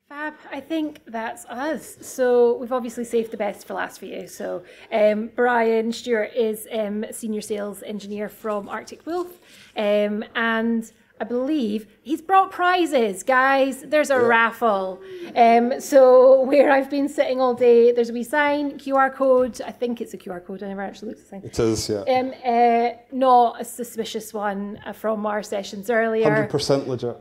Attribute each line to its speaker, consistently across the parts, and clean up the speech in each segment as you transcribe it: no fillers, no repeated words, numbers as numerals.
Speaker 1: Fab, I think that's us. So we've obviously saved the best for last for you. So Brian Stewart is Senior Sales Engineer from Arctic Wolf. And I believe he's brought prizes, guys. There's a raffle. So where I've been sitting all day, there's a wee sign, QR code. I think it's a QR code. I never actually looked at the sign.
Speaker 2: It is, yeah.
Speaker 1: Not a suspicious one from our sessions earlier.
Speaker 2: 100% legit.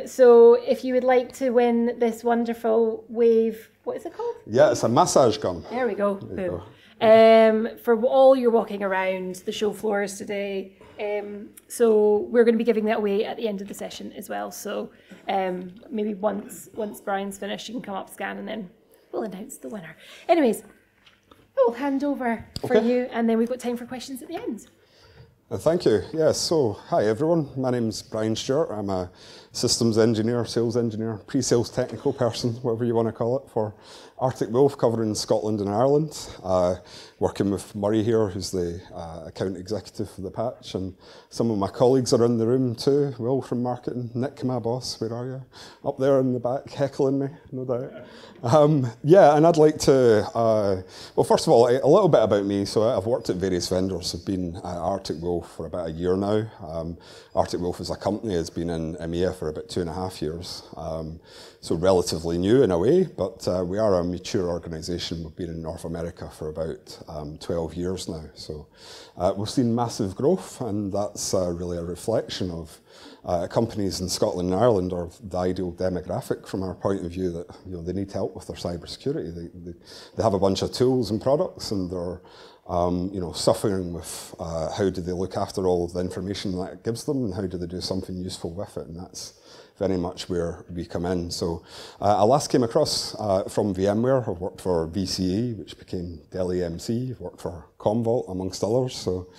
Speaker 1: So if you would like to win this wonderful wave, what is it called?
Speaker 2: Yeah, it's a massage gun.
Speaker 1: There we go. For all your walking around the show floors today. So we're going to be giving that away at the end of the session as well. So maybe once Brian's finished, you can come up, scan, and then we'll announce the winner. Anyways, we'll hand over for you, and then we've got time for questions at the end.
Speaker 2: Thank you. Yes, so hi everyone. My name's Brian Stewart. I'm a systems engineer, sales engineer, pre-sales technical person, whatever you want to call it, for Arctic Wolf, covering Scotland and Ireland. Working with Murray here, who's the account executive for the patch, and some of my colleagues are in the room too. Will from marketing, Nick, my boss, where are you? Up there in the back, heckling me, no doubt. Yeah, and I'd like to, well, first of all, a little bit about me. So I've worked at various vendors. I've been at Arctic Wolf for about a year now. Arctic Wolf as a company has been in EMEA for about 2.5 years. So relatively new in a way, but we are a mature organisation. We've been in North America for about 12 years now. So we've seen massive growth, and that's really a reflection of companies in Scotland and Ireland are the ideal demographic from our point of view, that they need help with their cybersecurity. They have a bunch of tools and products, and they're suffering with how do they look after all of the information that it gives them, and how do they do something useful with it, and that's very much where we come in. So I last came across from VMware. I've worked for VCE, which became Dell EMC. I've worked for Commvault, amongst others. So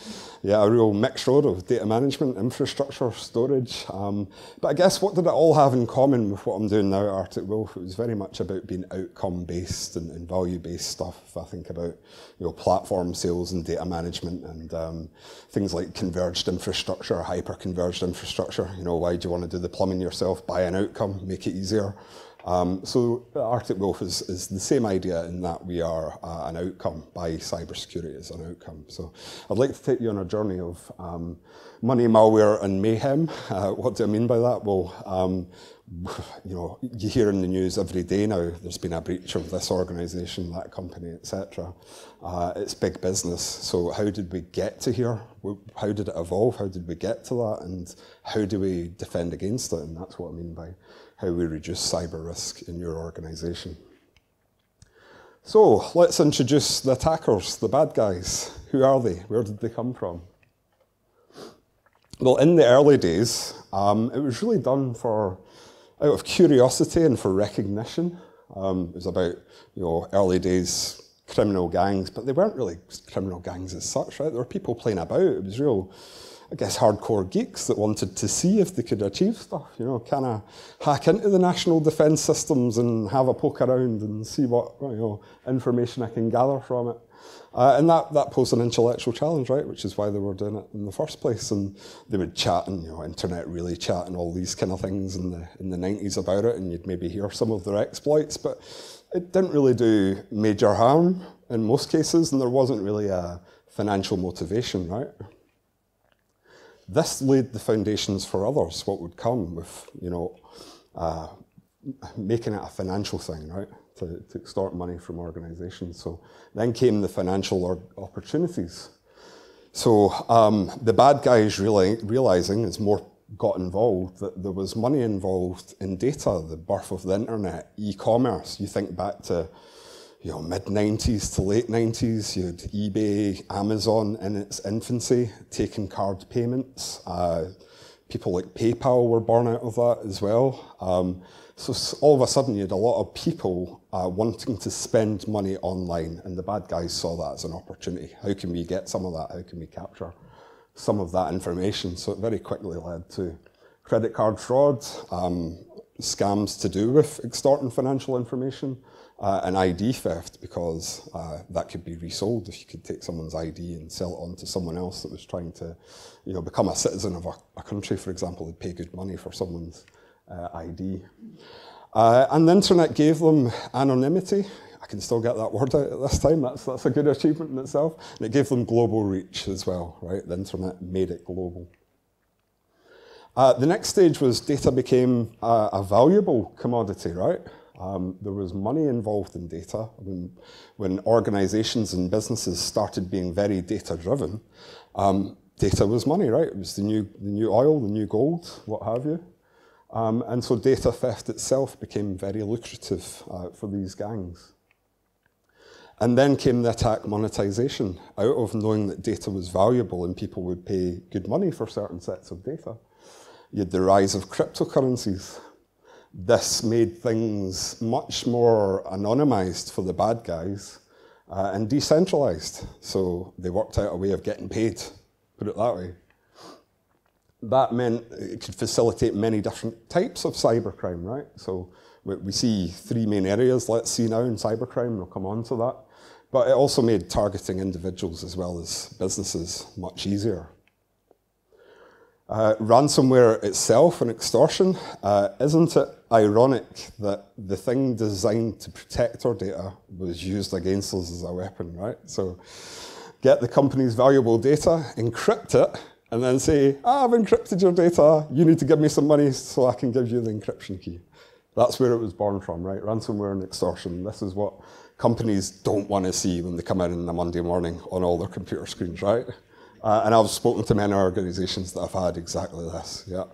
Speaker 2: yeah, a real mixed road of data management, infrastructure, storage. But I guess what did it all have in common with what I'm doing now at Arctic Wolf? It was very much about being outcome-based and value-based stuff. If I think about platform sales and data management and things like converged infrastructure, hyper-converged infrastructure. Why do you want to do the plumbing yourself? Buy an outcome, make it easier. So Arctic Wolf is the same idea in that we are an outcome. Buy cybersecurity as an outcome. So I'd like to take you on a journey of money, malware, and mayhem. What do I mean by that? Well, you hear in the news every day now, there's been a breach of this organisation, that company, etc. It's big business. So how did we get to here? How did it evolve? How did we get to that? And how do we defend against it? And that's what I mean by how we reduce cyber risk in your organisation. So let's introduce the attackers, the bad guys. Who are they? Where did they come from? Well, in the early days, it was really done out of curiosity and for recognition. It was about early days criminal gangs, but they weren't really criminal gangs as such, right? There were people playing about. It was real, I guess, hardcore geeks that wanted to see if they could achieve stuff, kind of hack into the national defence systems and have a poke around and see what information I can gather from it. And that posed an intellectual challenge, right, which is why they were doing it in the first place. And they would chat and, internet really chat and all these kind of things in the 90s about it, and you'd maybe hear some of their exploits, but it didn't really do major harm in most cases, and there wasn't really a financial motivation, right? This laid the foundations for others, what would come with, making it a financial thing, right? To extort money from organisations. So then came the financial opportunities. So the bad guys realising, as more got involved, that there was money involved in data, the birth of the internet, e-commerce. You think back to mid-90s to late 90s, you had eBay, Amazon in its infancy, taking card payments. People like PayPal were born out of that as well. So all of a sudden you had a lot of people wanting to spend money online, and the bad guys saw that as an opportunity. How can we get some of that? How can we capture some of that information? So it very quickly led to credit card fraud, scams to do with extorting financial information, and ID theft, because that could be resold. If you could take someone's ID and sell it on to someone else that was trying to become a citizen of a country, for example, they'd pay good money for someone's ID. And the internet gave them anonymity. I can still get that word out at this time. That's a good achievement in itself. And it gave them global reach as well, right? The internet made it global. The next stage was data became a valuable commodity, right? There was money involved in data. When organizations and businesses started being very data-driven, data was money, right? It was the new oil, the new gold, what have you. And so data theft itself became very lucrative for these gangs. And then came the attack monetization, out of knowing that data was valuable and people would pay good money for certain sets of data. You had the rise of cryptocurrencies. This made things much more anonymized for the bad guys and decentralized. So they worked out a way of getting paid, put it that way. That meant it could facilitate many different types of cybercrime, right? So we see three main areas, let's see now, in cybercrime, we'll come on to that. But it also made targeting individuals as well as businesses much easier. Ransomware itself and extortion, isn't it ironic that the thing designed to protect our data was used against us as a weapon, right? So get the company's valuable data, encrypt it, and then say, I've encrypted your data, you need to give me some money so I can give you the encryption key. That's where it was born from, right? Ransomware and extortion. This is what companies don't want to see when they come in on a Monday morning on all their computer screens, right? And I've spoken to many organizations that have had exactly this, yeah.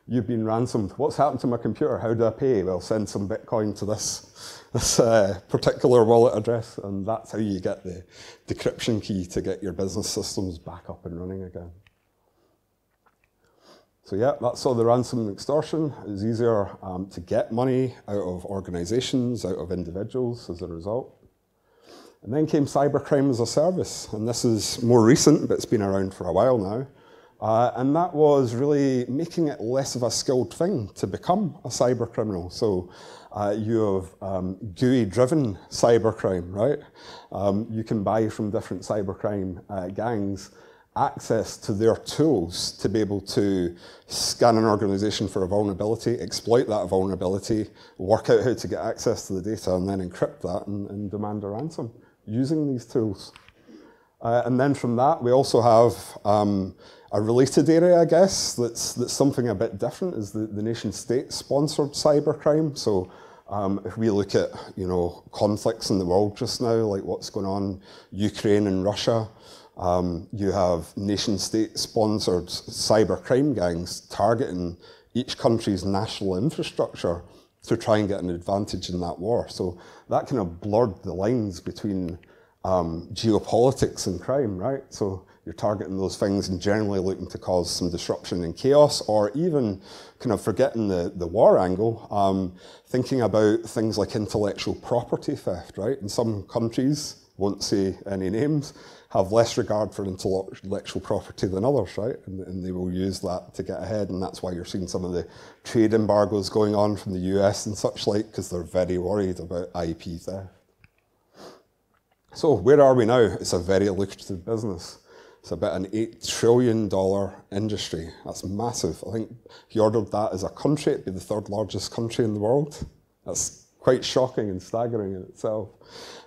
Speaker 2: You've been ransomed. What's happened to my computer? How do I pay? Well, send some Bitcoin to this particular wallet address, and that's how you get the decryption key to get your business systems back up and running again. So yeah, that's all the ransom and extortion. It was easier to get money out of organizations, out of individuals as a result. And then came cybercrime as a service, and this is more recent, but it's been around for a while now. And that was really making it less of a skilled thing to become a cyber criminal. So you have GUI-driven cybercrime, right? You can buy from different cybercrime gangs access to their tools to be able to scan an organization for a vulnerability, exploit that vulnerability, work out how to get access to the data, and then encrypt that and demand a ransom using these tools. And then from that, we also have a related area, I guess, that's something a bit different, is the nation-state-sponsored cybercrime. So if we look at, conflicts in the world just now, like what's going on, Ukraine and Russia, you have nation-state-sponsored cybercrime gangs targeting each country's national infrastructure to try and get an advantage in that war. So that kind of blurred the lines between geopolitics and crime, right? So you're targeting those things and generally looking to cause some disruption and chaos, or even kind of forgetting the war angle, thinking about things like intellectual property theft, right? In some countries, won't say any names, have less regard for intellectual property than others, right? And they will use that to get ahead, and that's why you're seeing some of the trade embargoes going on from the US and such like, because they're very worried about IP theft. So where are we now? It's a very lucrative business. It's about an $8 trillion industry. That's massive. I think if you ordered that as a country, it'd be the third largest country in the world. That's quite shocking and staggering in itself.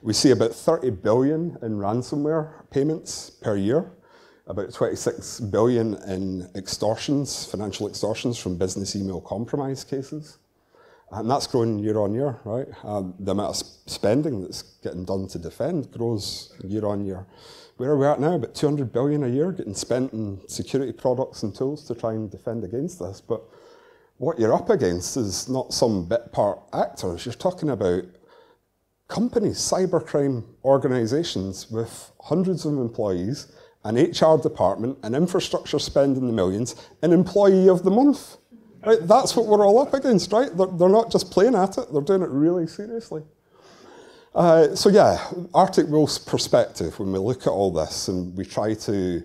Speaker 2: We see about 30 billion in ransomware payments per year, about 26 billion in extortions, financial extortions from business email compromise cases. And that's growing year on year, right? The amount of spending that's getting done to defend grows year on year. Where are we at now? About 200 billion a year getting spent in security products and tools to try and defend against this. But what you're up against is not some bit part actors. You're talking about companies, cybercrime organizations with hundreds of employees, an HR department, an infrastructure spend in the millions, an employee of the month. Right? That's what we're all up against, right? They're not just playing at it, they're doing it really seriously. So yeah, Arctic Wolf's perspective, when we look at all this and we try to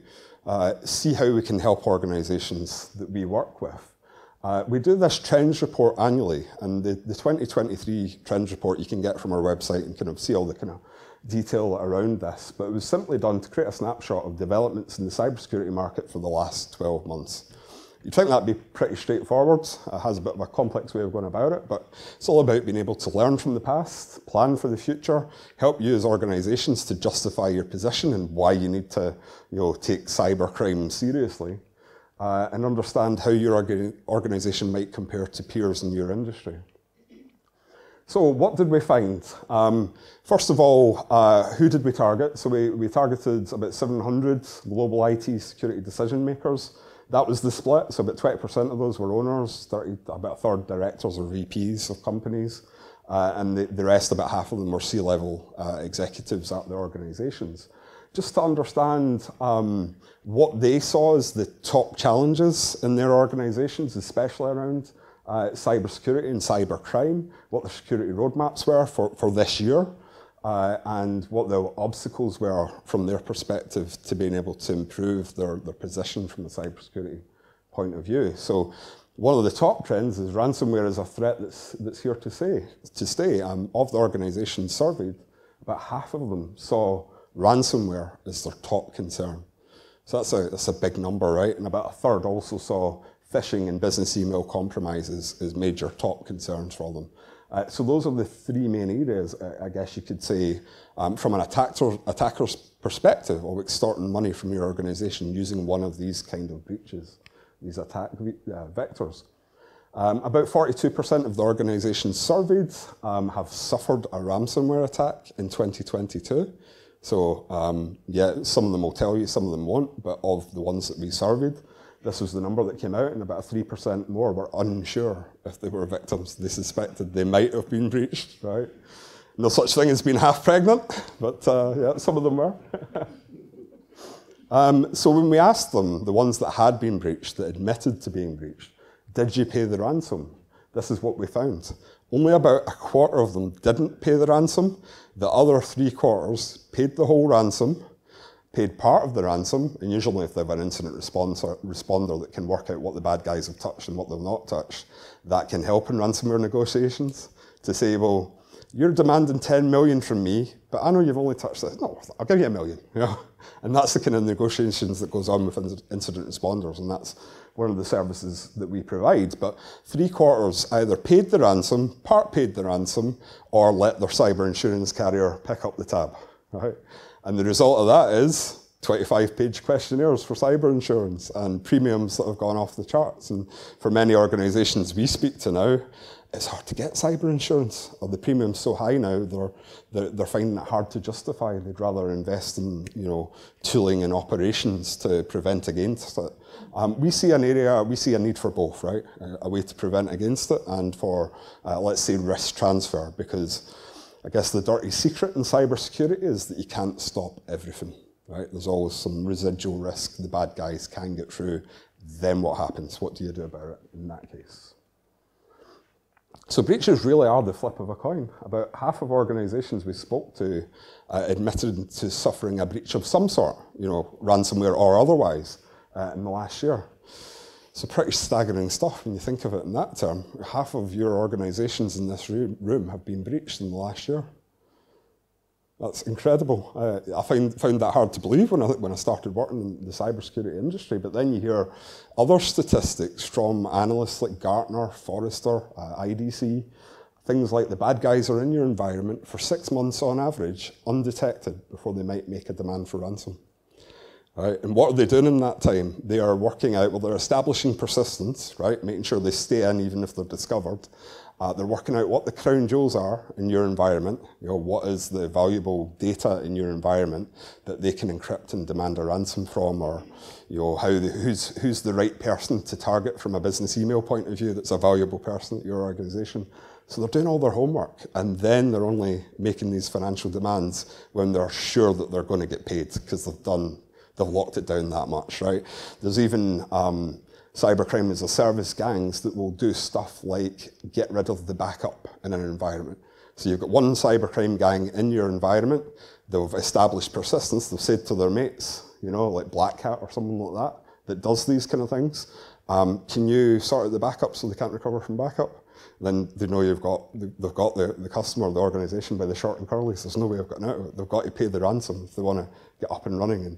Speaker 2: see how we can help organizations that we work with, we do this trends report annually, and the 2023 trends report you can get from our website and kind of see all the kind of detail around this, but it was simply done to create a snapshot of developments in the cybersecurity market for the last 12 months. You'd think that'd be pretty straightforward. It has a bit of a complex way of going about it, but it's all about being able to learn from the past, plan for the future, help you as organisations to justify your position and why you need to, take cybercrime seriously, and understand how your organisation might compare to peers in your industry. So what did we find? First of all, who did we target? So we targeted about 700 global IT security decision makers. That was the split, so about 20% of those were owners, about a third directors or VPs of companies, and the rest, about half of them, were C-level executives at their organisations. Just to understand what they saw as the top challenges in their organisations, especially around cybersecurity and cybercrime, what the security roadmaps were for this year, and what the obstacles were from their perspective to being able to improve their position from a cybersecurity point of view. So one of the top trends is ransomware is a threat that's here to stay. Of the organisations surveyed, about half of them saw ransomware as their top concern. So that's a big number, right? And about a third also saw phishing and business email compromises as major top concerns for them. So those are the three main areas, I guess you could say, from an attacker's perspective of extorting money from your organisation using one of these kind of breaches, these attack vectors. About 42% of the organisations surveyed have suffered a ransomware attack in 2022. So yeah, some of them will tell you, some of them won't, but of the ones that we surveyed, this was the number that came out, and about 3% more were unsure if they were victims. They suspected they might have been breached, right? No such thing as being half pregnant, but yeah, some of them were. So when we asked them, the ones that had been breached, that admitted to being breached, did you pay the ransom? This is what we found. Only about a quarter of them didn't pay the ransom. The other 3/4 paid the whole ransom, paid part of the ransom, and usually if they have an incident responder that can work out what the bad guys have touched and what they've not touched, that can help in ransomware negotiations to say, well, you're demanding 10 million from me, but I know you've only touched this. No, I'll give you $1 million. And that's the kind of negotiations that goes on with incident responders, and that's one of the services that we provide. But 3/4 either paid the ransom, part paid the ransom, or let their cyber insurance carrier pick up the tab, right? And the result of that is 25-page questionnaires for cyber insurance and premiums that have gone off the charts. And for many organisations we speak to now, it's hard to get cyber insurance. Or the premium's so high now, they're finding it hard to justify. They'd rather invest in tooling and operations to prevent against it. We see a need for both, right? A way to prevent against it and for, let's say, risk transfer, because I guess the dirty secret in cybersecurity is that you can't stop everything, right? There's always some residual risk. The bad guys can get through. Then what happens? What do you do about it in that case? So breaches really are the flip of a coin. About half of organisations we spoke to admitted to suffering a breach of some sort, ransomware or otherwise, in the last year. So pretty staggering stuff when you think of it in that term. Half of your organisations in this room have been breached in the last year. That's incredible. I found that hard to believe when I started working in the cybersecurity industry, but then you hear other statistics from analysts like Gartner, Forrester, IDC, things like the bad guys are in your environment for 6 months on average, undetected, before they might make a demand for ransom. Right? And what are they doing in that time? They are working out, they're establishing persistence, right? Making sure they stay in even if they're discovered. They're working out what the crown jewels are in your environment, what is the valuable data in your environment that they can encrypt and demand a ransom from, or who's the right person to target from a business email point of view that's a valuable person at your organisation. So they're doing all their homework, and then they're only making these financial demands when they're sure that they're going to get paid because they've locked it down that much, right? There's even cybercrime as a service gangs that will do stuff like get rid of the backup in an environment. So you've got one cybercrime gang in your environment, they've established persistence, they've said to their mates, like Black Hat or something like that, that does these kind of things. Can you sort out the backup so they can't recover from backup? Then they know they've got the customer, the organisation by the short and curlies. There's no way of getting out of it. They've got to pay the ransom if they want to get up and running. And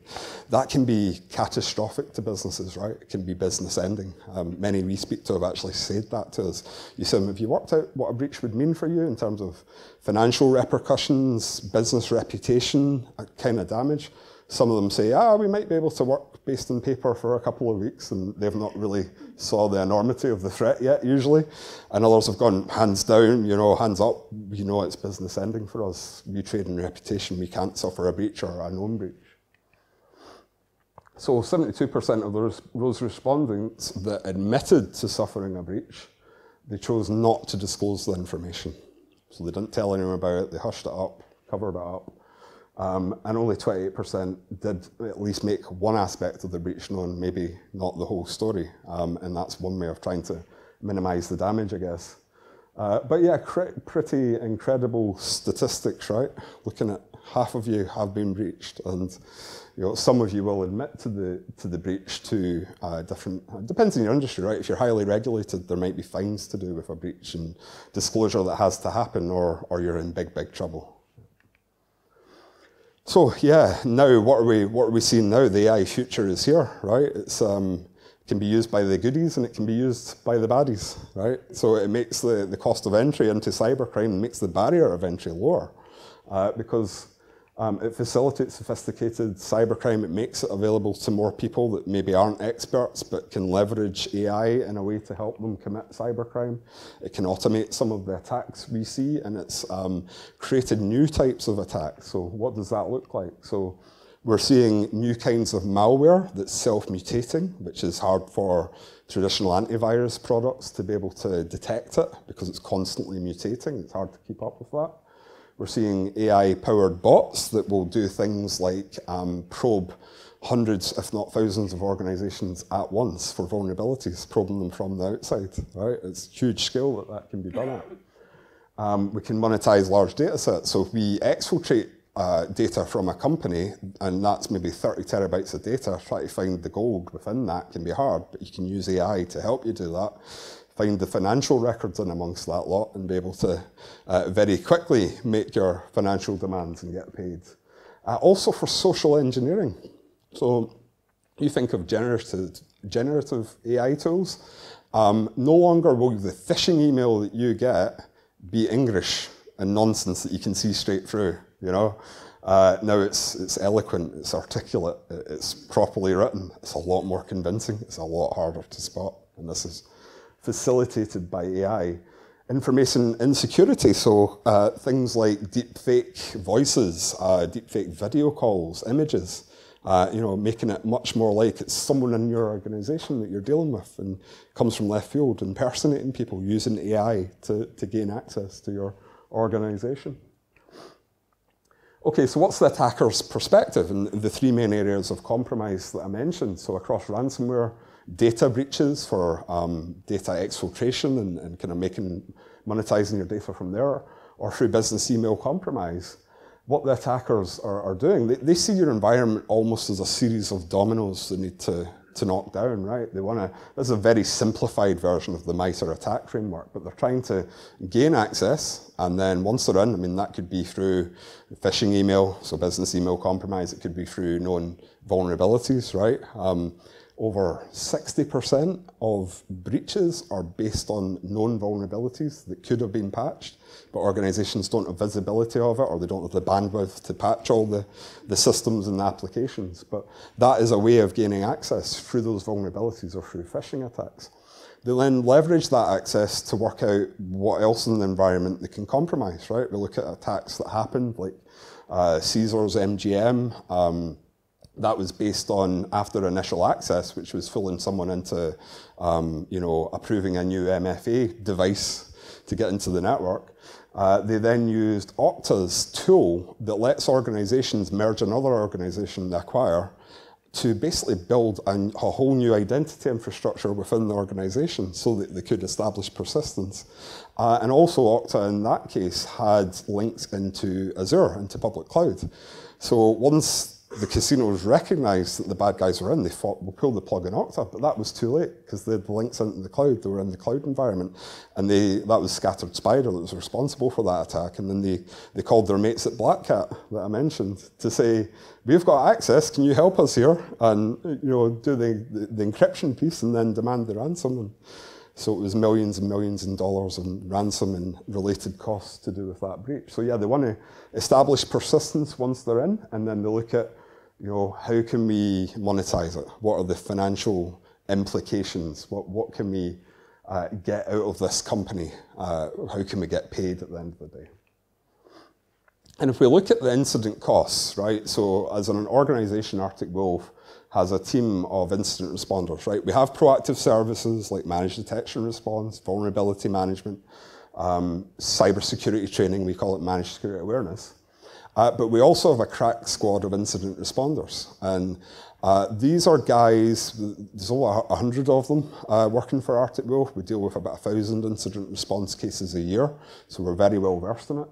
Speaker 2: that can be catastrophic to businesses, right? It can be business ending. Many we speak to have actually said that to us. You said, have you worked out what a breach would mean for you in terms of financial repercussions, business reputation, kind of damage? Some of them say, we might be able to work based on paper for a couple of weeks, and they've not really saw the enormity of the threat yet, usually. And others have gone hands down, hands up, it's business ending for us. We trade in reputation, we can't suffer a breach or a known breach. So 72% of those respondents that admitted to suffering a breach, they chose not to disclose the information. So they didn't tell anyone about it, they hushed it up, covered it up. And only 28% did at least make one aspect of the breach known, maybe not the whole story. And that's one way of trying to minimize the damage, I guess. But yeah, pretty incredible statistics, right? Looking at half of you have been breached, and some of you will admit to the breach to different, depends on your industry, right? If you're highly regulated, there might be fines to do with a breach and disclosure that has to happen, or you're in big trouble. So yeah, now what are we seeing now? The AI future is here, right? It's can be used by the goodies and it can be used by the baddies, right? So it makes the cost of entry into cybercrime, makes the barrier of entry lower, because it facilitates sophisticated cybercrime. It makes it available to more people that maybe aren't experts but can leverage AI in a way to help them commit cybercrime. It can automate some of the attacks we see, and it's created new types of attacks. So what does that look like? So we're seeing new kinds of malware that's self-mutating, which is hard for traditional antivirus products to be able to detect it because it's constantly mutating. It's hard to keep up with that. We're seeing AI-powered bots that will do things like probe hundreds, if not thousands, of organizations at once for vulnerabilities, probing them from the outside, right? It's huge scale that can be done at. We can monetize large data sets. So if we exfiltrate data from a company, and that's maybe 30 terabytes of data, try to find the gold within that can be hard, but you can use AI to help you do that. Find the financial records in amongst that lot and be able to very quickly make your financial demands and get paid. Also for social engineering. So you think of generative AI tools. No longer will the phishing email that you get be English and nonsense that you can see straight through, Now it's eloquent, it's articulate, it's properly written, it's a lot more convincing, it's a lot harder to spot, and this is facilitated by AI. Information insecurity, so things like deepfake voices, deepfake video calls, images, making it much more like it's someone in your organization that you're dealing with and comes from left field, impersonating people using AI to gain access to your organization. Okay, so what's the attacker's perspective and the three main areas of compromise that I mentioned? So across ransomware, data breaches for data exfiltration and kind of monetizing your data from there, or through business email compromise. What the attackers are doing, they see your environment almost as a series of dominoes they need to knock down, right? This is a very simplified version of the MITRE attack framework, but they're trying to gain access, and then once they're in, that could be through phishing email, so business email compromise, it could be through known vulnerabilities, right? Over 60% of breaches are based on known vulnerabilities that could have been patched, but organizations don't have visibility of it, or they don't have the bandwidth to patch all the systems and the applications. But that is a way of gaining access through those vulnerabilities or through phishing attacks. They then leverage that access to work out what else in the environment they can compromise, right? We look at attacks that happened, like Caesar's MGM, that was based on after initial access, which was fooling someone into, approving a new MFA device to get into the network. They then used Okta's tool that lets organizations merge another organization they acquire to basically build a whole new identity infrastructure within the organization so that they could establish persistence. And also Okta in that case had links into Azure, into public cloud. So once the casinos recognised that the bad guys were in, they thought, we'll pull the plug on Okta, but that was too late because they had the links into the cloud, they were in the cloud environment, and that was Scattered Spider that was responsible for that attack, and then they called their mates at Black Cat that I mentioned to say, we've got access, can you help us here? And do the encryption piece and then demand the ransom. And so it was millions and millions in dollars in ransom and related costs to do with that breach. So yeah, they want to establish persistence once they're in, and then they look at, how can we monetize it? What are the financial implications? What can we get out of this company? How can we get paid at the end of the day? And if we look at the incident costs, right? So as an organization, Arctic Wolf has a team of incident responders, right? We have proactive services like managed detection response, vulnerability management, cybersecurity training, we call it managed security awareness. But we also have a crack squad of incident responders. And these are guys, there's over 100 of them working for Arctic Wolf. We deal with about 1,000 incident response cases a year, so we're very well versed in it.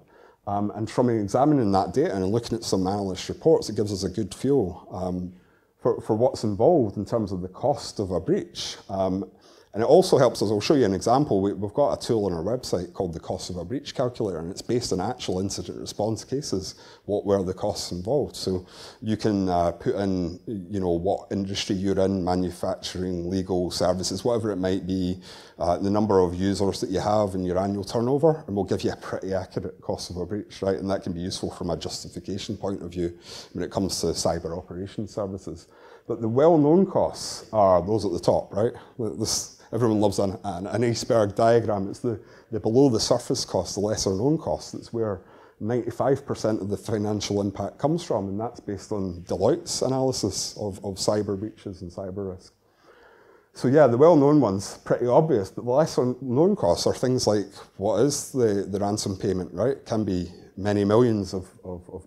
Speaker 2: And from examining that data and looking at some analyst reports, it gives us a good feel for what's involved in terms of the cost of a breach. And it also helps us, I'll show you an example, we've got a tool on our website called the Cost of a Breach Calculator, and it's based on actual incident response cases, what were the costs involved. So you can put in, what industry you're in, manufacturing, legal, services, whatever it might be, the number of users that you have and your annual turnover, and we'll give you a pretty accurate cost of a breach, right? And that can be useful from a justification point of view when it comes to cyber operations services. But the well-known costs are those at the top, right? Everyone loves an iceberg diagram. It's the below the surface cost, the lesser known cost. It's where 95% of the financial impact comes from, and that's based on Deloitte's analysis of cyber breaches and cyber risk. So yeah, the well-known ones, pretty obvious, but the lesser known costs are things like, what is the ransom payment, right? It can be many millions of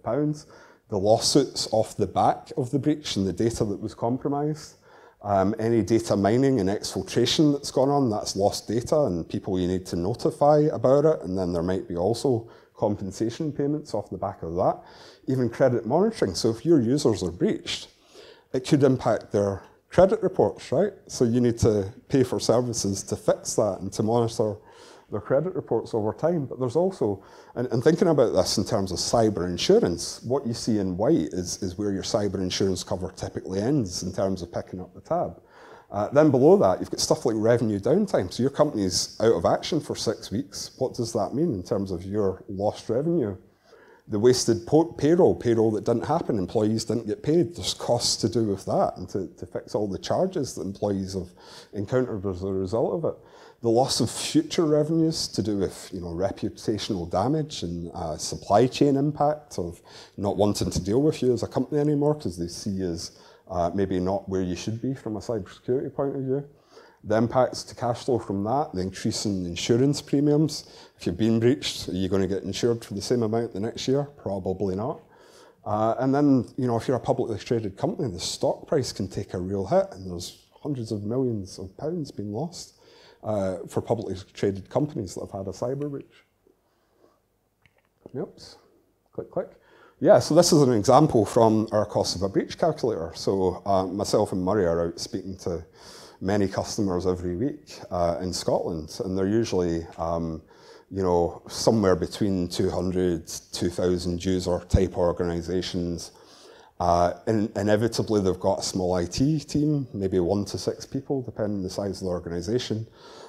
Speaker 2: pounds. The lawsuits off the back of the breach and the data that was compromised. Any data mining and exfiltration that's gone on, that's lost data and people you need to notify about it, and then there might be also compensation payments off the back of that. Even credit monitoring, so if your users are breached, it could impact their credit reports, right? So you need to pay for services to fix that and to monitor their credit reports over time. But there's also, and thinking about this in terms of cyber insurance, what you see in white is where your cyber insurance cover typically ends in terms of picking up the tab. Then below that, you've got stuff like revenue downtime. So your company's out of action for 6 weeks. What does that mean in terms of your lost revenue? The wasted payroll that didn't happen, employees didn't get paid. There's costs to do with that and to fix all the charges that employees have encountered as a result of it. The loss of future revenues to do with reputational damage and supply chain impact of not wanting to deal with you as a company anymore because they see you as maybe not where you should be from a cybersecurity point of view. The impacts to cash flow from that, the increase in insurance premiums. If you've been breached, are you going to get insured for the same amount the next year? Probably not. And then, if you're a publicly traded company, the stock price can take a real hit, and there's hundreds of millions of pounds being lost for publicly traded companies that have had a cyber breach. Oops, click. Yeah, so this is an example from our cost of a breach calculator. So myself and Murray are out speaking to many customers every week in Scotland, and they're usually somewhere between 200, 2,000 user type organizations. Inevitably, they've got a small IT team, maybe 1 to 6 people, depending on the size of the organization.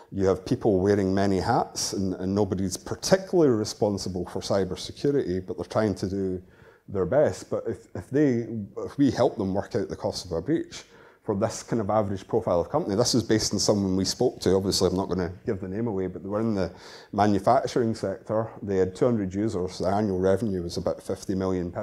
Speaker 2: You have people wearing many hats, and nobody's particularly responsible for cybersecurity, but they're trying to do their best. But if we help them work out the cost of a breach for this kind of average profile of company, this is based on someone we spoke to. Obviously, I'm not going to give the name away, but they were in the manufacturing sector. They had 200 users. Their annual revenue was about £50 million.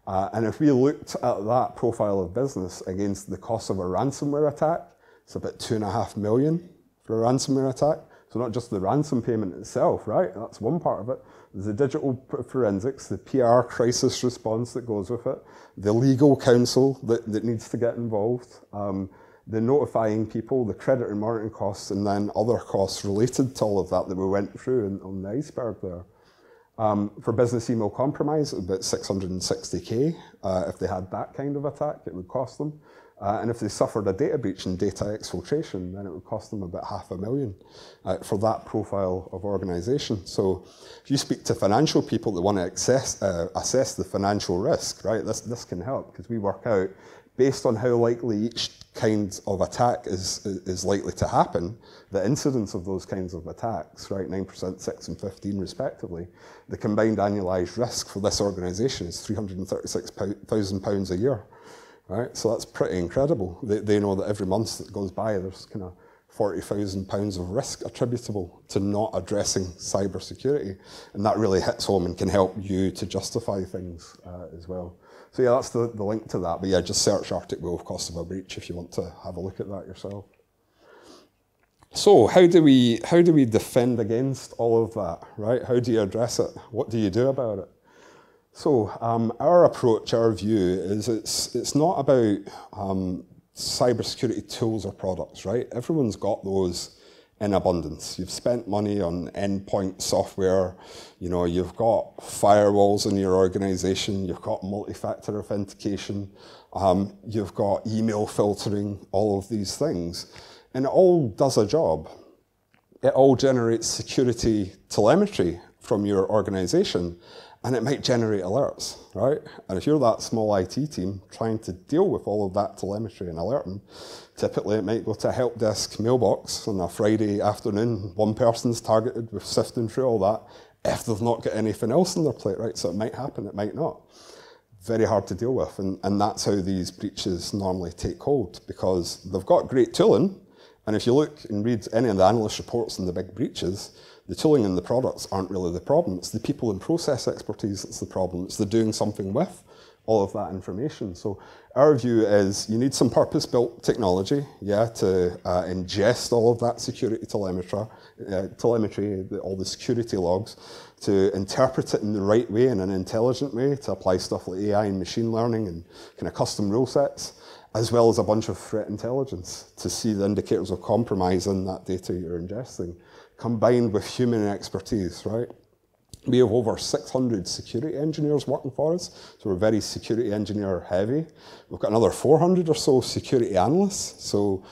Speaker 2: And if we looked at that profile of business against the cost of a ransomware attack, it's about £2.5 million for a ransomware attack. So not just the ransom payment itself, right? That's one part of it. There's the digital forensics, the PR crisis response that goes with it, the legal counsel that needs to get involved, the notifying people, the credit and monitoring costs, and then other costs related to all of that we went through on the iceberg there. For business email compromise, about 660K. If they had that kind of attack, it would cost them. And if they suffered a data breach and data exfiltration, then it would cost them about $500,000 for that profile of organisation. So if you speak to financial people that want to assess the financial risk, right, this can help, because we work out, based on how likely each kind of attack is likely to happen, the incidence of those kinds of attacks, right, 9%, 6 and 15 respectively, the combined annualised risk for this organisation is £336,000 a year. Right, so that's pretty incredible. They know that every month that goes by, there's kind of £40,000 of risk attributable to not addressing cybersecurity, and that really hits home and can help you to justify things as well. So yeah, that's the link to that. But yeah, just search Arctic Wolf cost of a breach if you want to have a look at that yourself. So how do we defend against all of that? Right? How do you address it? What do you do about it? So our approach, our view is it's not about cybersecurity tools or products, right? Everyone's got those in abundance. You've spent money on endpoint software, you know, you've got firewalls in your organization, you've got multi-factor authentication, you've got email filtering, all of these things. And it all does a job. It all generates security telemetry from your organization, and it might generate alerts, right? And if you're that small IT team trying to deal with all of that telemetry and alerting, typically it might go to a help desk mailbox on a Friday afternoon. One person's targeted with sifting through all that if they've not got anything else on their plate, right? So it might happen, it might not. Very hard to deal with, and that's how these breaches normally take hold, because they've got great tooling, and if you look and read any of the analyst reports on the big breaches, the tooling and the products aren't really the problem. It's the people and process expertise that's the problem. It's the doing something with all of that information. So our view is you need some purpose-built technology, yeah, to ingest all of that security telemetry, all the security logs, to interpret it in the right way, in an intelligent way, to apply stuff like AI and machine learning and kind of custom rule sets, as well as a bunch of threat intelligence to see the indicators of compromise in that data you're ingesting, combined with human expertise, right? We have over 600 security engineers working for us, so we're very security engineer heavy. We've got another 400 or so security analysts, so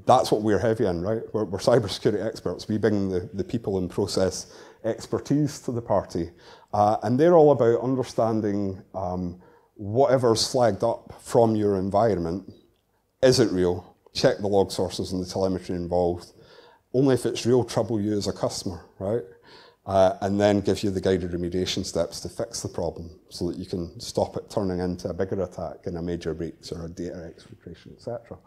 Speaker 2: that's what we're heavy in, right? We're cybersecurity experts. We bring the people and process expertise to the party, and they're all about understanding whatever's flagged up from your environment. Is it real? Check the log sources and the telemetry involved. Only if it's real, trouble you as a customer, right? And then give you the guided remediation steps to fix the problem so that you can stop it turning into a bigger attack and a major breach or a data exfiltration, etc.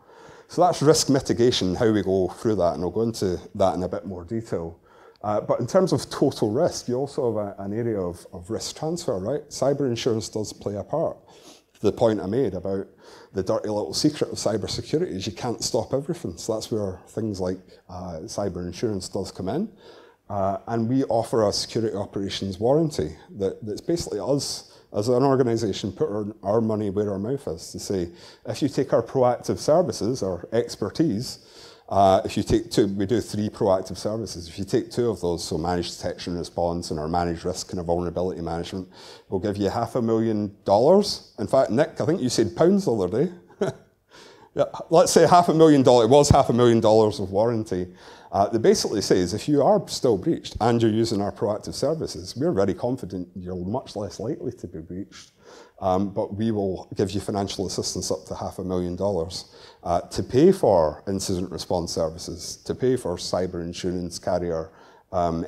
Speaker 2: So that's risk mitigation, how we go through that, and I'll go into that in a bit more detail. But in terms of total risk, you also have an area of risk transfer, right? Cyber insurance does play a part. The point I made about the dirty little secret of cybersecurity is you can't stop everything. So that's where things like cyber insurance does come in. And we offer a security operations warranty that's basically us as an organisation put our money where our mouth is, to say, if you take our proactive services, our expertise, if you take two, we do 3 proactive services. If you take 2 of those, so managed detection and response and our managed risk and our vulnerability management, we'll give you $500,000. In fact, Nick, I think you said pounds the other day. Yeah, let's say $500,000, it was $500,000 of warranty. That basically says if you are still breached and you're using our proactive services, we're very confident you're much less likely to be breached. But we will give you financial assistance up to $500,000 to pay for incident response services, to pay for cyber insurance carrier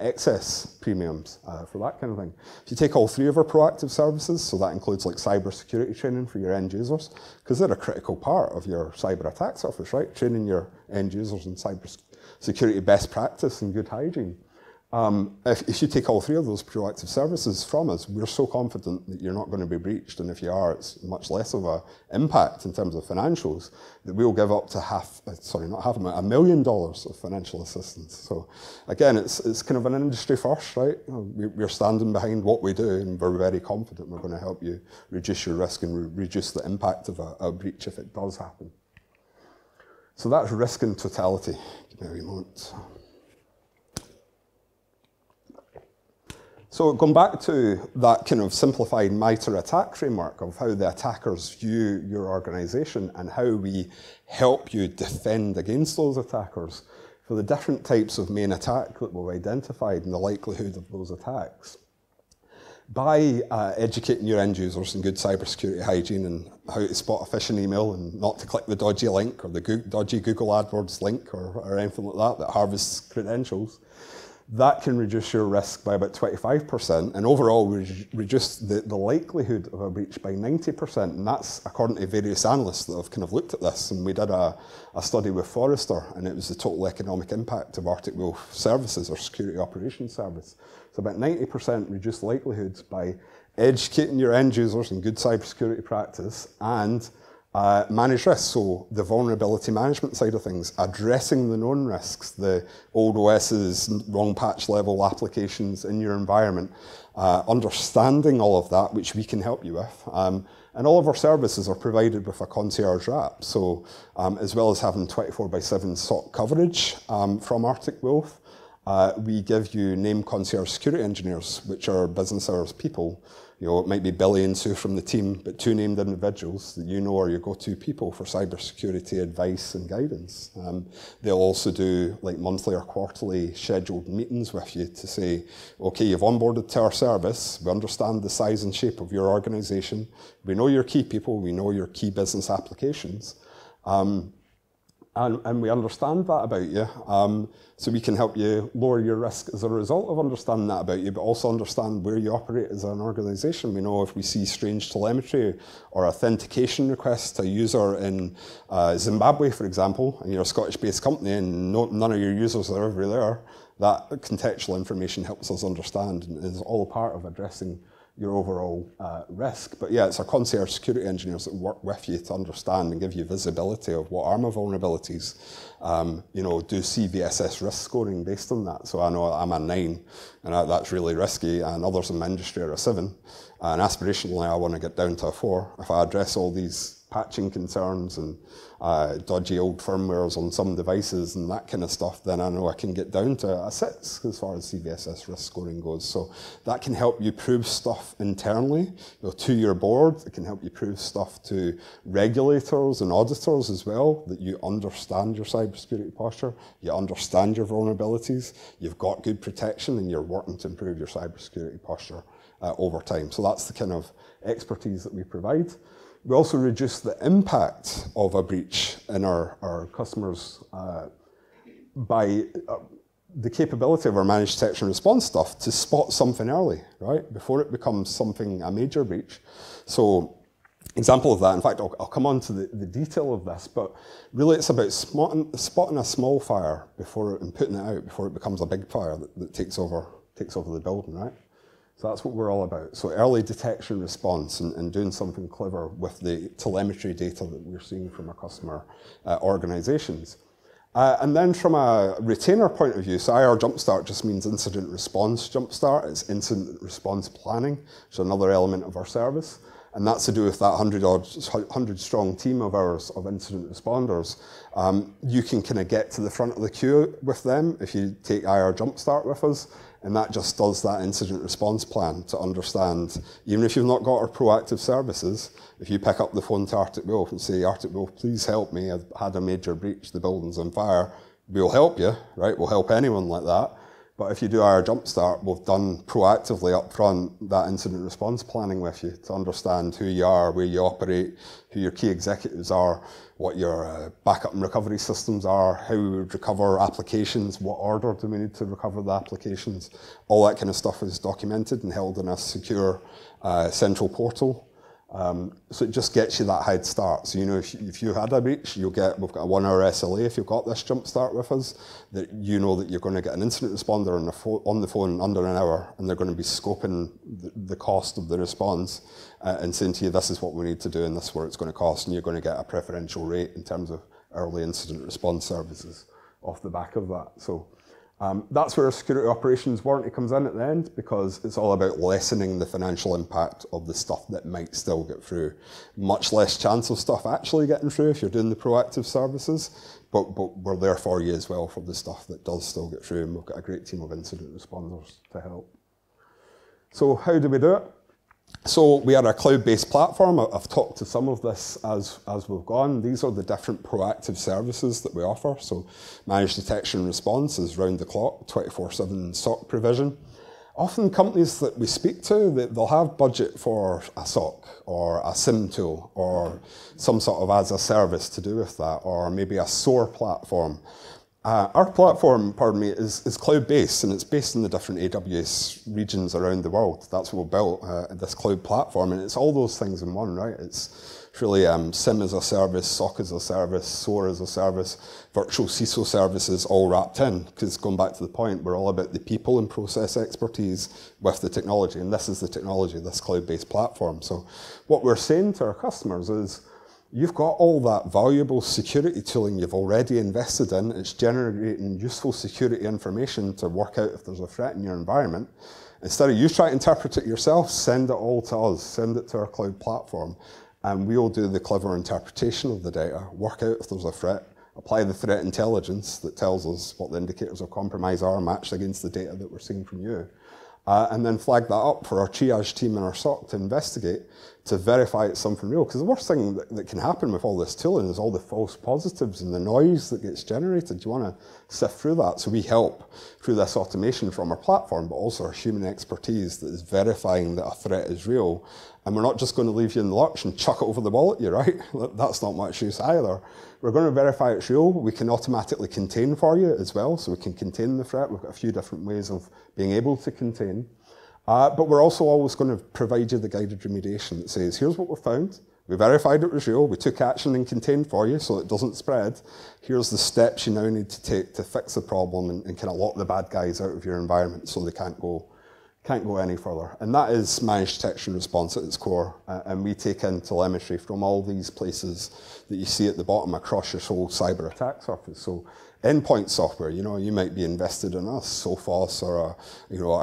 Speaker 2: excess premiums for that kind of thing. If you take all 3 of our proactive services, so that includes like cyber security training for your end users, because they're a critical part of your cyber attack surface, right? Training your end users in cyber security best practice and good hygiene. If you take all 3 of those proactive services from us, we're so confident that you're not going to be breached, and if you are, it's much less of an impact in terms of financials, that we'll give up to $1 million of financial assistance. So again, it's kind of an industry first, right? We're standing behind what we do, and we're very confident we're going to help you reduce your risk and reduce the impact of a breach if it does happen. So that's risk in totality. Give me a moment. So going back to that kind of simplified MITRE attack framework of how the attackers view your organization and how we help you defend against those attackers for the different types of main attack that we've identified and the likelihood of those attacks. By educating your end users in good cybersecurity hygiene and how to spot a phishing email and not to click the dodgy link or the dodgy Google AdWords link or anything like that harvests credentials, that can reduce your risk by about 25%, and overall reduce the likelihood of a breach by 90%, and that's according to various analysts that have kind of looked at this, and we did a study with Forrester, and it was the total economic impact of Arctic Wolf services or security operations service. So about 90% reduced likelihood by educating your end users in good cybersecurity practice and manage risks, so the vulnerability management side of things, addressing the known risks, the old OS's, wrong patch level applications in your environment, understanding all of that, which we can help you with. And all of our services are provided with a concierge wrap, so as well as having 24/7 SOC coverage from Arctic Wolf, we give you named concierge security engineers, which are business hours people. You know, it might be Billy and Sue from the team, but two named individuals that you know are your go-to people for cybersecurity advice and guidance. They'll also do like monthly or quarterly scheduled meetings with you to say, okay, you've onboarded to our service, we understand the size and shape of your organization, we know your key people, we know your key business applications, and we understand that about you, so we can help you lower your risk as a result of understanding that about you, but also understand where you operate as an organization. We know if we see strange telemetry or authentication requests to a user in Zimbabwe, for example, and you're a Scottish-based company and none of your users are ever there, that contextual information helps us understand and is all part of addressing your overall risk. But yeah, it's our concierge security engineers that work with you to understand and give you visibility of what are my vulnerabilities. You know, do CVSS risk scoring based on that. So I know I'm a 9 and that's really risky, and others in my industry are a 7. And aspirationally, I want to get down to a 4. If I address all these patching concerns and dodgy old firmwares on some devices and that kind of stuff, then I know I can get down to a 6 as far as CVSS risk scoring goes. So that can help you prove stuff internally, you know, to your board. It can help you prove stuff to regulators and auditors as well, that you understand your cybersecurity posture, you understand your vulnerabilities, you've got good protection, and you're working to improve your cybersecurity posture over time. So that's the kind of expertise that we provide. We also reduce the impact of a breach in our customers by the capability of our managed detection and response stuff to spot something early, right, before it becomes a major breach. So, example of that, in fact, I'll come on to the detail of this, but really it's about spotting a small fire and putting it out before it becomes a big fire that takes over the building, right? So that's what we're all about. So early detection response and doing something clever with the telemetry data that we're seeing from our customer organizations. And then from a retainer point of view, so IR Jumpstart just means incident response jumpstart. It's incident response planning, which is another element of our service. And that's to do with that 100 strong team of ours of incident responders. You can kind of get to the front of the queue with them if you take IR Jumpstart with us. And that just does that incident response plan to understand, even if you've not got our proactive services, if you pick up the phone to Arctic Wolf and say, Arctic Wolf, please help me, I've had a major breach, the building's on fire, we'll help you, right? We'll help anyone like that. But if you do our Jumpstart, we've done proactively up front that incident response planning with you to understand who you are, where you operate, who your key executives are, what your backup and recovery systems are, how we would recover applications, what order do we need to recover the applications. All that kind of stuff is documented and held in a secure central portal. So it just gets you that head start. So, you know, if you had a breach, we've got a 1-hour SLA if you've got this Jumpstart with us, that you know that you're going to get an incident responder on the phone under an hour, and they're going to be scoping the cost of the response and saying to you, this is what we need to do and this is what it's going to cost, and you're going to get a preferential rate in terms of early incident response services off the back of that. So that's where our security operations warranty comes in at the end, because it's all about lessening the financial impact of the stuff that might still get through. Much less chance of stuff actually getting through if you're doing the proactive services, but we're there for you as well for the stuff that does still get through, and we've got a great team of incident responders to help. So how do we do it? So we are a cloud-based platform. I've talked to some of this as we've gone. These are the different proactive services that we offer. So managed detection and response is round the clock, 24/7 SOC provision. Often companies that we speak to, they'll have budget for a SOC or a SIM tool or some sort of as a service to do with that, or maybe a SOAR platform. Our platform, is cloud-based, and it's based in the different AWS regions around the world. That's what we built, this cloud platform, and it's all those things in one, right? It's really SIM as a service, SOC as a service, SOAR as a service, virtual CISO services all wrapped in, because going back to the point, we're all about the people and process expertise with the technology, and this is the technology, this cloud-based platform. So what we're saying to our customers is, you've got all that valuable security tooling you've already invested in. It's generating useful security information to work out if there's a threat in your environment. Instead of you trying to interpret it yourself, send it all to us, send it to our cloud platform, and we'll do the clever interpretation of the data, work out if there's a threat, apply the threat intelligence that tells us what the indicators of compromise are matched against the data that we're seeing from you. And then flag that up for our triage team and our SOC to investigate, to verify it's something real. Because the worst thing that can happen with all this tooling is all the false positives and the noise that gets generated. You want to sift through that. So we help through this automation from our platform, but also our human expertise that is verifying that a threat is real. And we're not just going to leave you in the lurch and chuck it over the wall at you, right? That's not much use either. We're going to verify it's real. We can automatically contain for you as well, so we can contain the threat. We've got a few different ways of being able to contain. But we're also always going to provide you the guided remediation that says, here's what we found. We verified it was real. We took action and contained for you so it doesn't spread. Here's the steps you now need to take to fix the problem and kind of lock the bad guys out of your environment so they can't go any further. And that is managed detection response at its core. And we take in telemetry from all these places that you see at the bottom across your whole cyber attack surface. So endpoint software, you might be invested in a Sophos or a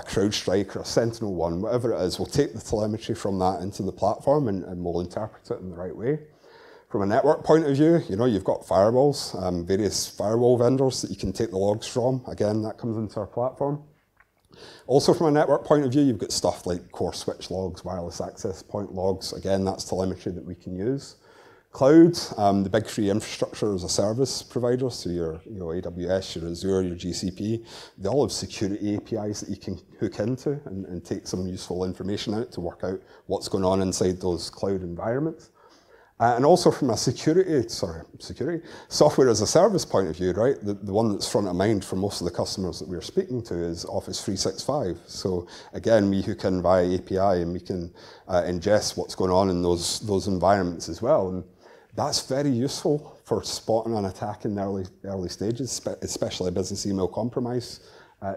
Speaker 2: CrowdStrike or a SentinelOne, whatever it is, we'll take the telemetry from that into the platform and we'll interpret it in the right way. From a network point of view, you've got firewalls, various firewall vendors that you can take the logs from. Again, that comes into our platform. Also from a network point of view, you've got stuff like core switch logs, wireless access point logs. Again, that's telemetry that we can use. Cloud, the big three infrastructure as a service providers, so your AWS, your Azure, your GCP, they all have security APIs that you can hook into and take some useful information out to work out what's going on inside those cloud environments. And also from a security, software as a service point of view, right? The one that's front of mind for most of the customers that we're speaking to is Office 365. So again, we hook in via API and we can ingest what's going on in those environments as well. And that's very useful for spotting an attack in the early stages, especially a business email compromise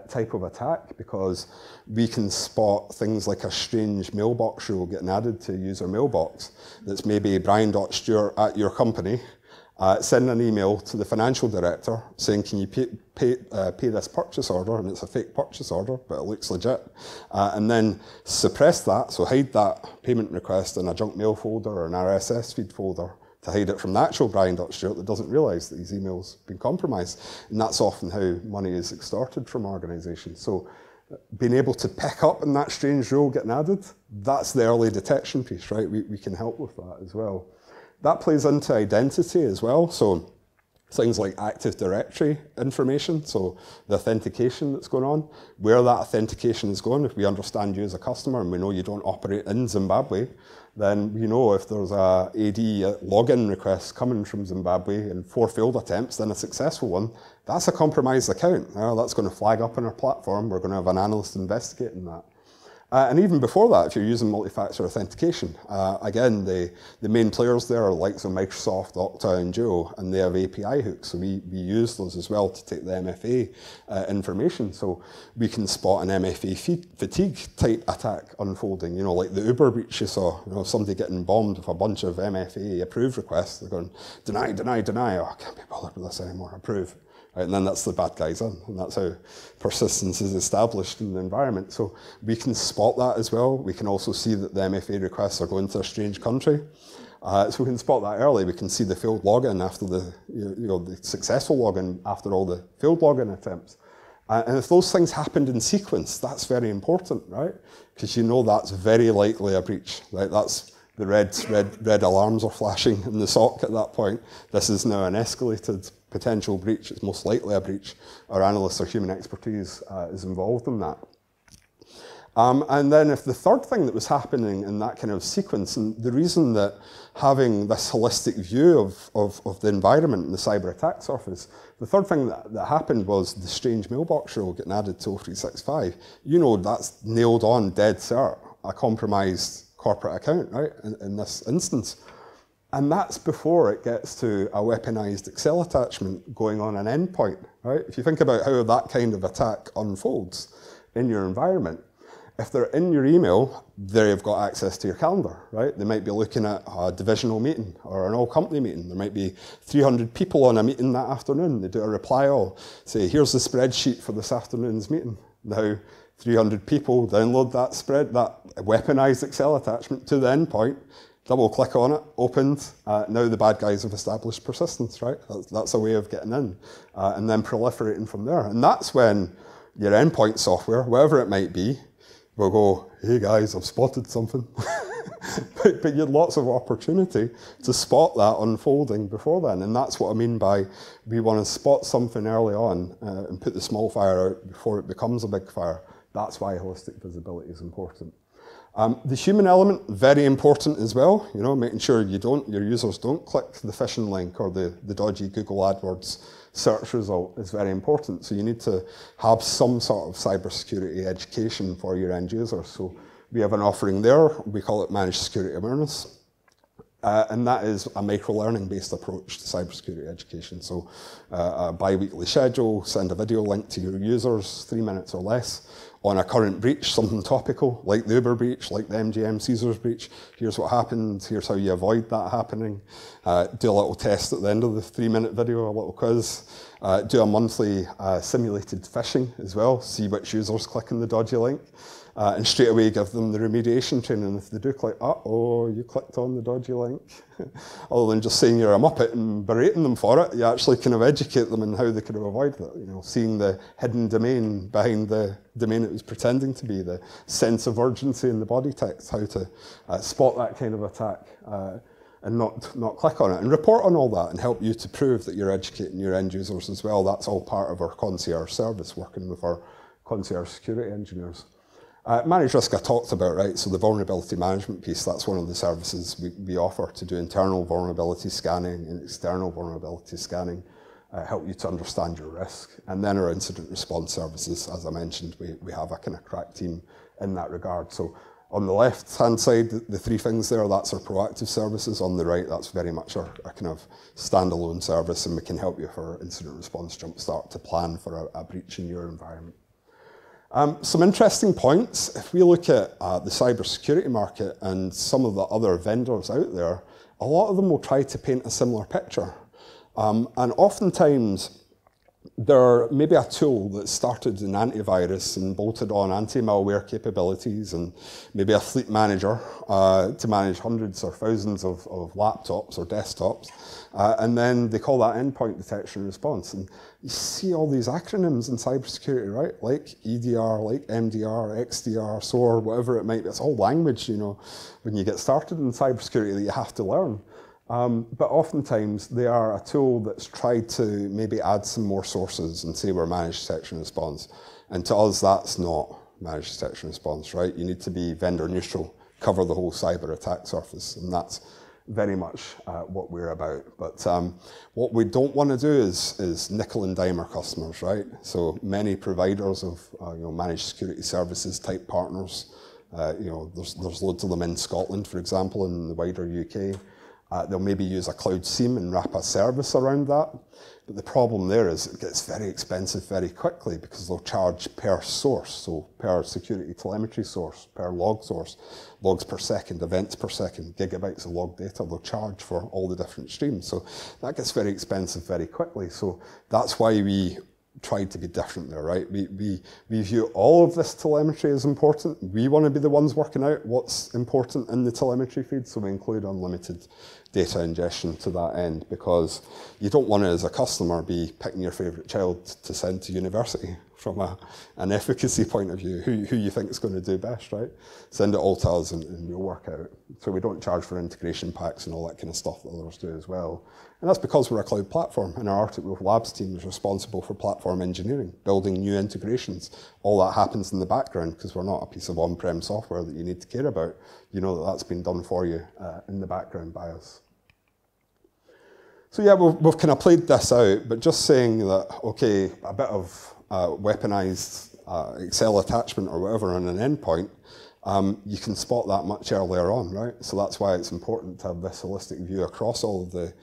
Speaker 2: type of attack, because we can spot things like a strange mailbox rule getting added to a user mailbox that's maybe Brian.Stewart at your company, send an email to the financial director saying, can you pay this purchase order? And it's a fake purchase order, but it looks legit. And then suppress that, so hide that payment request in a junk mail folder or an RSS feed folder to hide it from the actual Brian.Stewart that doesn't realise that his email's been compromised. And that's often how money is extorted from organisations. So being able to pick up on that strange rule getting added, that's the early detection piece, right? We can help with that as well. That plays into identity as well. So things like Active Directory information, so the authentication that's going on, where that authentication is going. If we understand you as a customer and we know you don't operate in Zimbabwe, then we know if there's a AD login request coming from Zimbabwe and 4 failed attempts, then a successful one, that's a compromised account. That's going to flag up on our platform. We're going to have an analyst investigating that. And even before that, if you're using multi-factor authentication, again, the main players there are the likes of Microsoft, Okta, and Duo, and they have API hooks. So we use those as well to take the MFA information. So we can spot an MFA fatigue type attack unfolding, like the Uber breach you saw, somebody getting bombed with a bunch of MFA approved requests. They're going, deny, deny, deny. Oh, I can't be bothered with this anymore, approve. Right, and then that's the bad guys in, and that's how persistence is established in the environment. So we can spot that as well. We can also see that the MFA requests are going to a strange country. So we can spot that early. We can see the failed login after the successful login after all the failed login attempts. And if those things happened in sequence, that's very important, right? Because you know that's very likely a breach, right? That's the red alarms are flashing in the SOC at that point. This is now an escalated potential breach. It's most likely a breach. Our analysts or human expertise is involved in that. And then if the third thing that was happening in that kind of sequence, and the reason that having this holistic view of the environment and the cyber attack surface, the third thing that happened was the strange mailbox rule getting added to O365. You know, that's nailed on dead cert, a compromised corporate account, right, in this instance. And that's before it gets to a weaponized Excel attachment going on an endpoint, right? If you think about how that kind of attack unfolds in your environment, if they're in your email, they've got access to your calendar, right? They might be looking at a divisional meeting or an all-company meeting. There might be 300 people on a meeting that afternoon. They do a reply all, say, here's the spreadsheet for this afternoon's meeting. Now, 300 people download that that weaponized Excel attachment to the endpoint, double-click on it, opened. Now the bad guys have established persistence, right? That's a way of getting in, and then proliferating from there. And that's when your endpoint software, whatever it might be, will go, hey guys, I've spotted something. but you had lots of opportunity to spot that unfolding before then. And that's what I mean by we want to spot something early on and put the small fire out before it becomes a big fire. That's why holistic visibility is important. The human element, very important as well. You know, making sure your users don't click the phishing link or the dodgy Google AdWords search result is very important. So you need to have some sort of cybersecurity education for your end users. So we have an offering there. We call it Managed Security Awareness. And that is a micro-learning based approach to cybersecurity education. So a bi-weekly schedule, send a video link to your users, 3 minutes or less, on a current breach, something topical, like the Uber breach, like the MGM Caesars breach. Here's what happened, here's how you avoid that happening. Do a little test at the end of the 3-minute video, a little quiz. Do a monthly simulated phishing as well, see which users click on the dodgy link. And straight away give them the remediation training. If they do click, uh-oh, you clicked on the dodgy link. Other than just saying you're a muppet and berating them for it, you actually kind of educate them on how they could have avoided it. You know, seeing the hidden domain behind the domain it was pretending to be, the sense of urgency in the body text, how to spot that kind of attack and not click on it. And report on all that and help you to prove that you're educating your end users as well. That's all part of our concierge service, working with our concierge security engineers. Managed risk I talked about, right? So the vulnerability management piece, that's one of the services we offer to do internal vulnerability scanning and external vulnerability scanning, help you to understand your risk. And then our incident response services, as I mentioned, we have a kind of crack team in that regard. So on the left-hand side, the three things there, that's our proactive services. On the right, that's very much our kind of standalone service, and we can help you for incident response jumpstart to plan for a breach in your environment. Some interesting points. If we look at the cybersecurity market and some of the other vendors out there, a lot of them will try to paint a similar picture. And oftentimes, they're maybe a tool that started in antivirus and bolted on anti-malware capabilities and maybe a fleet manager to manage hundreds or thousands of laptops or desktops. And then they call that endpoint detection and response. And you see all these acronyms in cybersecurity, right? Like EDR, like MDR, XDR, SOAR, whatever it might be. It's all language, you know, when you get started in cybersecurity that you have to learn. But oftentimes they are a tool that's tried to maybe add some more sources and say we're managed detection and response. And to us, that's not managed detection and response, right? You need to be vendor neutral, cover the whole cyber attack surface, and that's very much what we're about. But what we don't want to do is nickel and dime our customers, right? So many providers of managed security services type partners, there's loads of them in Scotland, for example, in the wider UK. They'll maybe use a cloud SIEM and wrap a service around that. But the problem there is it gets very expensive very quickly because they'll charge per source, so per security telemetry source, per log source, logs per second, events per second, gigabytes of log data. They'll charge for all the different streams. So that gets very expensive very quickly. So that's why we tried to be different there, right? We view all of this telemetry as important. We want to be the ones working out what's important in the telemetry feed, so we include unlimited data ingestion to that end, because you don't want to, as a customer, be picking your favourite child to send to university from an efficacy point of view, who you think is going to do best, right? Send it all to us and we'll work out. So we don't charge for integration packs and all that kind of stuff that others do as well. And that's because we're a cloud platform, and our Arctic Wolf Labs team is responsible for platform engineering, building new integrations. All that happens in the background because we're not a piece of on-prem software that you need to care about. You know that that's been done for you in the background by us. So yeah, we've kind of played this out, but just saying that, okay, a bit of weaponized Excel attachment or whatever on an endpoint, you can spot that much earlier on, right? So that's why it's important to have this holistic view across all of the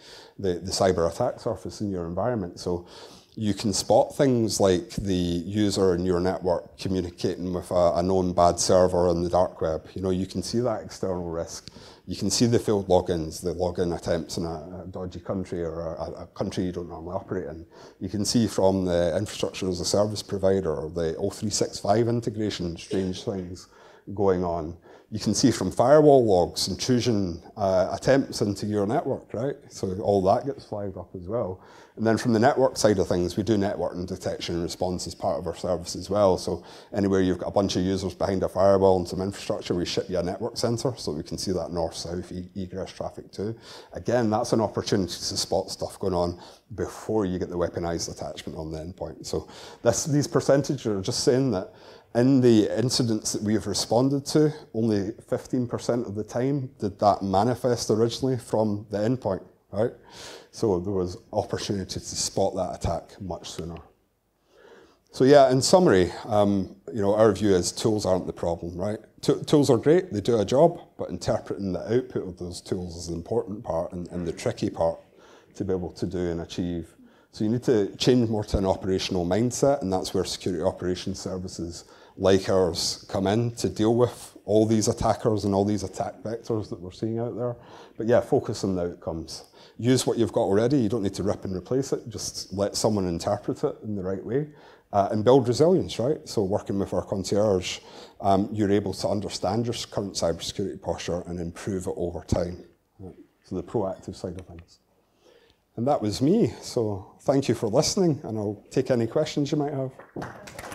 Speaker 2: cyber attack surface in your environment. So you can spot things like the user in your network communicating with a known bad server on the dark web. You know, you can see that external risk. You can see the failed logins, the login attempts in a dodgy country or a country you don't normally operate in. You can see from the infrastructure as a service provider or the O365 integration, strange things going on. You can see from firewall logs, intrusion attempts into your network, right? So all that gets flagged up as well. And then from the network side of things, we do networking detection and response as part of our service as well. So anywhere you've got a bunch of users behind a firewall and some infrastructure, we ship you a network sensor so we can see that north-south egress traffic too. Again, that's an opportunity to spot stuff going on before you get the weaponized attachment on the endpoint. So these percentages are just saying that in the incidents that we've responded to, only 15% of the time did that manifest originally from the endpoint, right? So there was opportunity to spot that attack much sooner. So yeah, in summary, you know, our view is tools aren't the problem, right? Tools are great, they do a job, but interpreting the output of those tools is the important part and the tricky part to be able to do and achieve. So you need to change more to an operational mindset, and that's where security operations services like ours come in to deal with all these attackers and all these attack vectors that we're seeing out there. But yeah, focus on the outcomes. Use what you've got already. You don't need to rip and replace it. Just let someone interpret it in the right way and build resilience, right? So working with our concierge, you're able to understand your current cybersecurity posture and improve it over time. Right? So the proactive side of things. And that was me. So thank you for listening, and I'll take any questions you might have.